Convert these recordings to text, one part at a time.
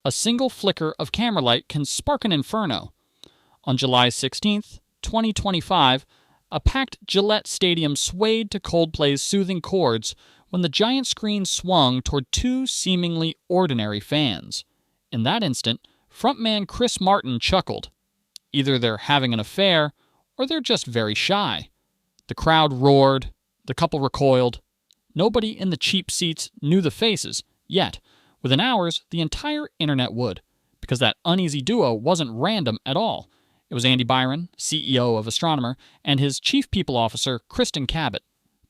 A single flicker of camera light can spark an inferno. On July 16th, 2025, a packed Gillette Stadium swayed to Coldplay's soothing chords when the giant screen swung toward two seemingly ordinary fans. In that instant, frontman Chris Martin chuckled. Either they're having an affair, or they're just very shy. The crowd roared. The couple recoiled. Nobody in the cheap seats knew the faces, yet, within hours, the entire internet would, because that uneasy duo wasn't random at all. It was Andy Byron, CEO of Astronomer, and his chief people officer, Kristen Cabot,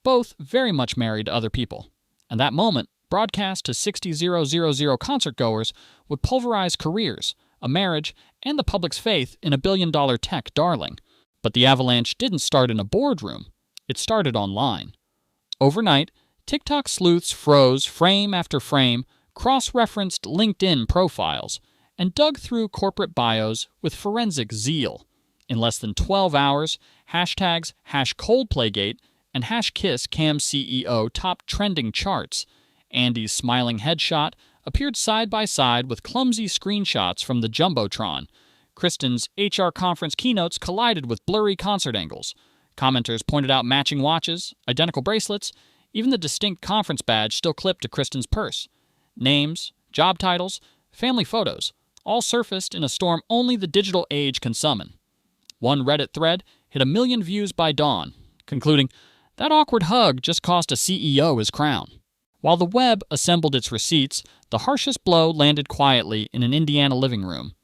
both very much married to other people. And that moment, broadcast to 60,000 concertgoers, would pulverize careers, a marriage, and the public's faith in a billion-dollar tech darling. But the avalanche didn't start in a boardroom. It started online. Overnight, TikTok sleuths froze frame after frame, cross-referenced LinkedIn profiles, and dug through corporate bios with forensic zeal. In less than 12 hours, hashtags #ColdplayGate and #KissCamCEO topped trending charts. Andy's smiling headshot appeared side by side with clumsy screenshots from the Jumbotron. Kristen's HR conference keynotes collided with blurry concert angles. Commenters pointed out matching watches, identical bracelets, even the distinct conference badge still clipped to Kristen's purse. Names, job titles, family photos, all surfaced in a storm only the digital age can summon. One Reddit thread hit 1 million views by dawn, concluding, "That awkward hug just cost a CEO his crown." While the web assembled its receipts, the harshest blow landed quietly in an Indiana living room.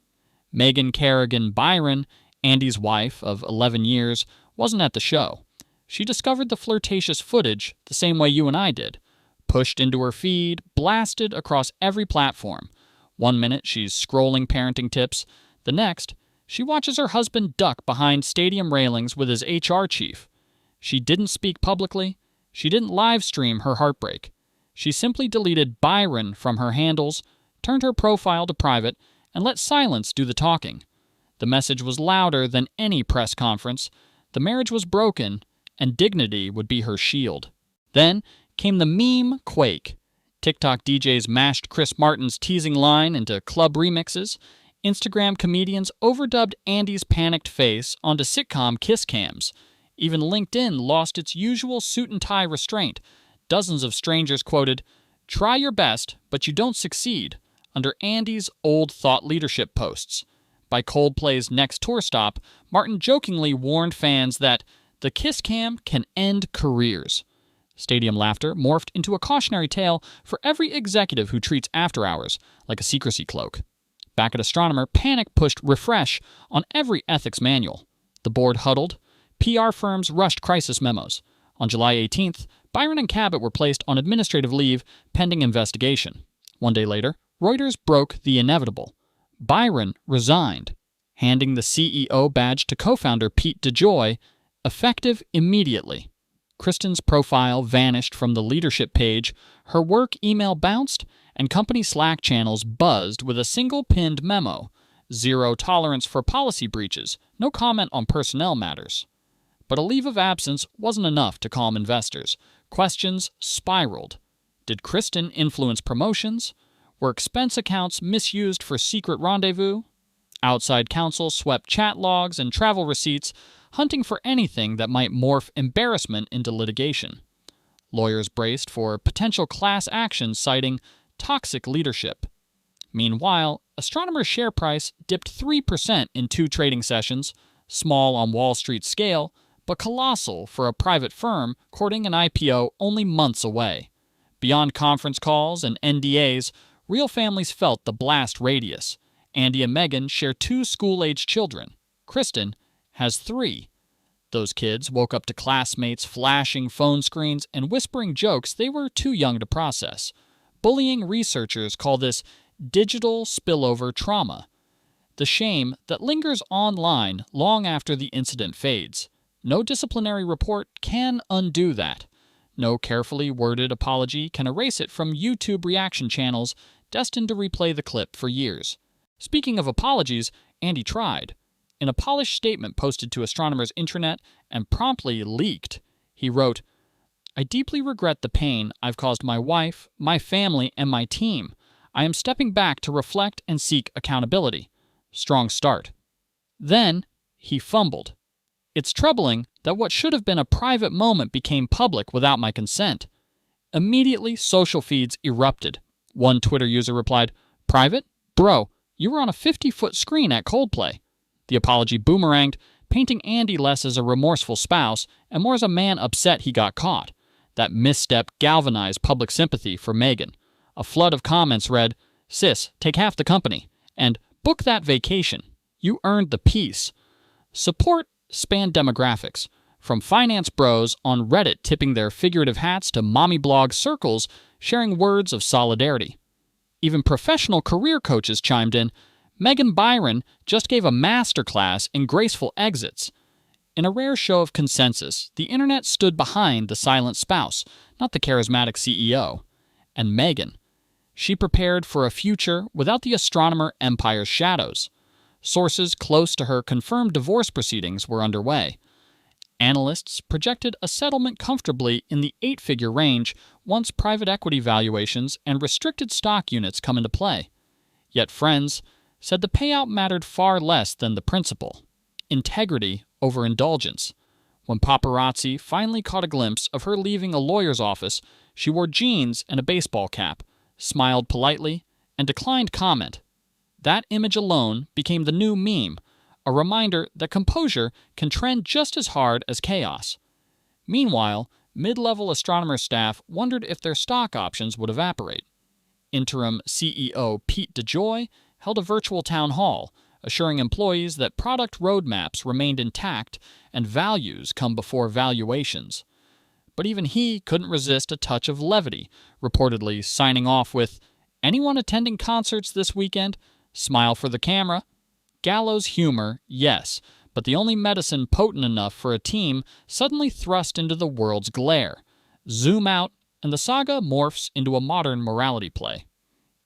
Megan Kerrigan Byron, Andy's wife of 11 years, wasn't at the show. She discovered the flirtatious footage the same way you and I did. Pushed into her feed, blasted across every platform. One minute she's scrolling parenting tips. The next, she watches her husband duck behind stadium railings with his HR chief. She didn't speak publicly. She didn't live stream her heartbreak. She simply deleted Byron from her handles, turned her profile to private, and let silence do the talking. The message was louder than any press conference. The marriage was broken, and dignity would be her shield. Then came the meme quake. TikTok DJs mashed Chris Martin's teasing line into club remixes. Instagram comedians overdubbed Andy's panicked face onto sitcom kiss cams. Even LinkedIn lost its usual suit-and-tie restraint. Dozens of strangers quoted, "Try your best, but you don't succeed," under Andy's old thought leadership posts. By Coldplay's next tour stop, Martin jokingly warned fans that the kiss cam can end careers. Stadium laughter morphed into a cautionary tale for every executive who treats after hours like a secrecy cloak. Back at Astronomer, panic pushed refresh on every ethics manual. The board huddled. PR firms rushed crisis memos. On July 18th, Byron and Cabot were placed on administrative leave pending investigation. One day later, Reuters broke the inevitable. Byron resigned, handing the CEO badge to co-founder Pete DeJoy, effective immediately. Kristen's profile vanished from the leadership page, her work email bounced, and company Slack channels buzzed with a single pinned memo. Zero tolerance for policy breaches, no comment on personnel matters. But a leave of absence wasn't enough to calm investors. Questions spiraled. Did Kristen influence promotions? Were expense accounts misused for secret rendezvous? Outside counsel swept chat logs and travel receipts, hunting for anything that might morph embarrassment into litigation. Lawyers braced for potential class actions citing toxic leadership. Meanwhile, Astronomer's share price dipped 3% in 2 trading sessions, small on Wall Street scale, but colossal for a private firm courting an IPO only months away. Beyond conference calls and NDAs, real families felt the blast radius. Andy and Megan share 2 school-aged children. Kristen has 3. Those kids woke up to classmates flashing phone screens and whispering jokes they were too young to process. Bullying researchers call this digital spillover trauma, the shame that lingers online long after the incident fades. No disciplinary report can undo that. No carefully worded apology can erase it from YouTube reaction channels destined to replay the clip for years. Speaking of apologies, Andy tried. In a polished statement posted to Astronomer's intranet and promptly leaked, he wrote, "I deeply regret the pain I've caused my wife, my family, and my team. I am stepping back to reflect and seek accountability. Strong start. Then, he fumbled. It's troubling that what should have been a private moment became public without my consent. Immediately, social feeds erupted. One Twitter user replied, "Private? Bro, you were on a 50-foot screen at Coldplay." The apology boomeranged, painting Andy less as a remorseful spouse and more as a man upset he got caught. That misstep galvanized public sympathy for Megan. A flood of comments read, "Sis, take half the company," and "Book that vacation. You earned the peace." Support spanned demographics, from finance bros on Reddit tipping their figurative hats to mommy blog circles sharing words of solidarity. Even professional career coaches chimed in. Megan Byron just gave a masterclass in graceful exits. In a rare show of consensus, the internet stood behind the silent spouse, not the charismatic CEO. And Megan. She prepared for a future without the Astronomer empire's shadows. Sources close to her confirmed divorce proceedings were underway. Analysts projected a settlement comfortably in the 8-figure range once private equity valuations and restricted stock units come into play. Yet friends said the payout mattered far less than the principle. Integrity over indulgence. When paparazzi finally caught a glimpse of her leaving a lawyer's office, she wore jeans and a baseball cap, smiled politely, and declined comment. That image alone became the new meme, a reminder that composure can trend just as hard as chaos. Meanwhile, mid-level Astronomer staff wondered if their stock options would evaporate. Interim CEO Pete DeJoy held a virtual town hall, assuring employees that product roadmaps remained intact and values come before valuations. But even he couldn't resist a touch of levity, reportedly signing off with, "Anyone attending concerts this weekend? Smile for the camera." Gallows humor, yes, but the only medicine potent enough for a team suddenly thrust into the world's glare. Zoom out, and the saga morphs into a modern morality play.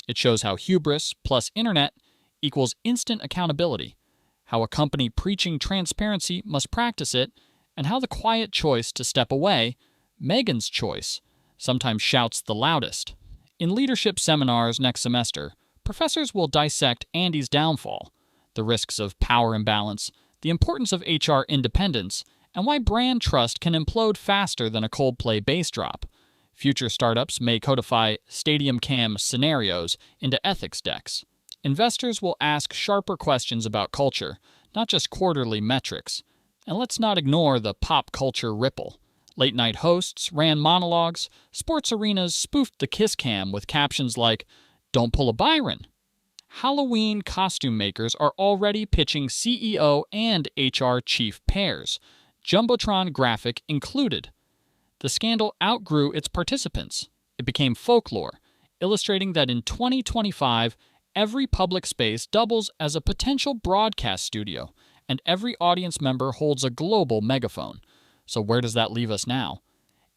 It shows how hubris plus internet equals instant accountability, how a company preaching transparency must practice it, and how the quiet choice to step away, Megan's choice, sometimes shouts the loudest. In leadership seminars next semester, professors will dissect Andy's downfall, the risks of power imbalance, the importance of HR independence, and why brand trust can implode faster than a Coldplay bass drop. Future startups may codify stadium cam scenarios into ethics decks. Investors will ask sharper questions about culture, not just quarterly metrics. And let's not ignore the pop culture ripple. Late-night hosts ran monologues, sports arenas spoofed the kiss cam with captions like, "Don't pull a Byron." Halloween costume makers are already pitching CEO and HR chief pairs, Jumbotron graphic included. The scandal outgrew its participants. It became folklore, illustrating that in 2025, every public space doubles as a potential broadcast studio, and every audience member holds a global megaphone. So where does that leave us now?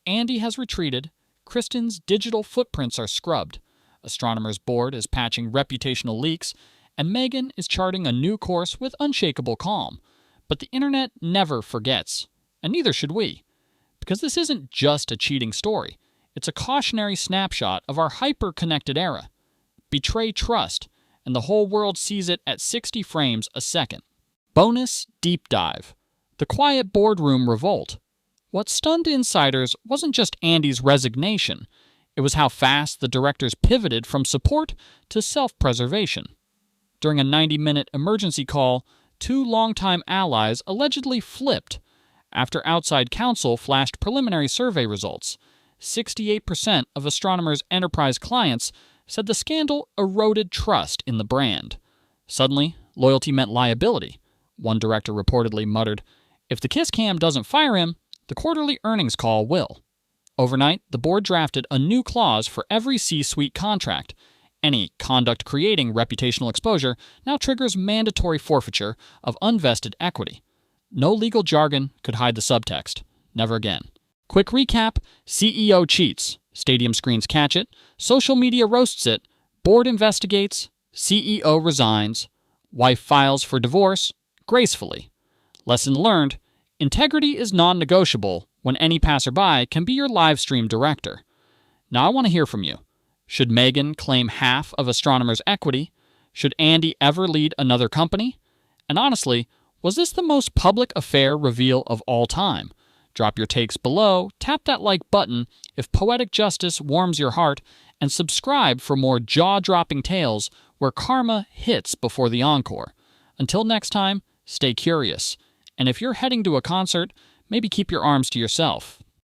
Andy has retreated, Kristen's digital footprints are scrubbed, Astronomer's board is patching reputational leaks, and Megan is charting a new course with unshakable calm. But the internet never forgets, and neither should we. Because this isn't just a cheating story. It's a cautionary snapshot of our hyper-connected era. Betray trust, and the whole world sees it at 60 frames a second. Bonus deep dive. The quiet boardroom revolt. What stunned insiders wasn't just Andy's resignation. It was how fast the directors pivoted from support to self-preservation. During a 90-minute emergency call, 2 longtime allies allegedly flipped. After outside counsel flashed preliminary survey results, 68% of Astronomer's enterprise clients said the scandal eroded trust in the brand. Suddenly, loyalty meant liability. One director reportedly muttered, "If the kiss cam doesn't fire him, the quarterly earnings call will." Overnight, the board drafted a new clause for every C-suite contract. Any conduct creating reputational exposure now triggers mandatory forfeiture of unvested equity. No legal jargon could hide the subtext. Never again. Quick recap: CEO cheats, stadium screens catch it, social media roasts it, board investigates, CEO resigns, wife files for divorce, gracefully. Lesson learned: integrity is non-negotiable when any passerby can be your live stream director. Now I want to hear from you. Should Megan claim half of Astronomer's equity? Should Andy ever lead another company? And honestly, was this the most public affair reveal of all time? Drop your takes below, tap that like button if poetic justice warms your heart, and subscribe for more jaw-dropping tales where karma hits before the encore. Until next time, stay curious. And if you're heading to a concert, maybe keep your arms to yourself.